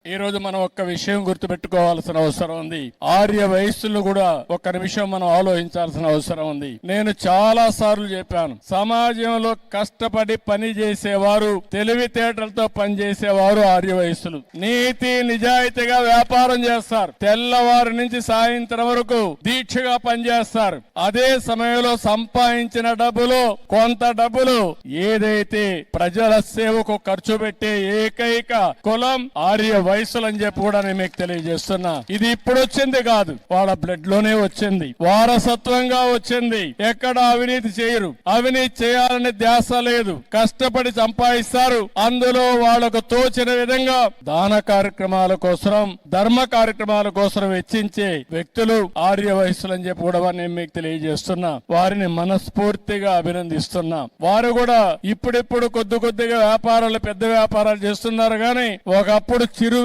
ఈ రోజు మనం ఒక్క విషయం గుర్తుపెట్టుకోవాల్సిన అవసరం ఉంది. ఆర్య వయస్సులు కూడా ఒక్క నిమిషం మనం ఆలోచించాల్సిన అవసరం ఉంది. నేను చాలా సార్లు చెప్పాను, సమాజంలో కష్టపడి పని చేసేవారు, తెలివితేటలతో పనిచేసేవారు ఆర్య వయస్సులు. నీతి నిజాయితీగా వ్యాపారం చేస్తారు, తెల్లవారు నుంచి సాయంత్రం వరకు దీక్షగా పనిచేస్తారు. అదే సమయంలో సంపాదించిన డబ్బులు, కొంత డబ్బులు ఏదైతే ప్రజల సేవకు ఖర్చు పెట్టే ఏకైక కులం ఆర్య వయస్సులు అని చెప్పి కూడా నేను మీకు తెలియజేస్తున్నా. ఇది ఇప్పుడు వచ్చింది కాదు, వాళ్ళ బ్లడ్ లోనే వచ్చింది, వారసత్వంగా వచ్చింది. ఎక్కడ అవినీతి చేయరు, అవినీతి చేయాలని ధ్యాస లేదు, కష్టపడి సంపాదిస్తారు. అందులో వాళ్లకు తోచిన విధంగా దాన కార్యక్రమాల కోసం, ధర్మ కార్యక్రమాల కోసం వెచ్చించే వ్యక్తులు ఆర్య వయస్సులు అని చెప్పి కూడా నేను మీకు తెలియజేస్తున్నా. వారిని మనస్ఫూర్తిగా అభినందిస్తున్నా. వారు కూడా ఇప్పుడిప్పుడు కొద్దిగా వ్యాపారాలు, పెద్ద వ్యాపారాలు చేస్తున్నారు. కానీ ఒకప్పుడు చిరు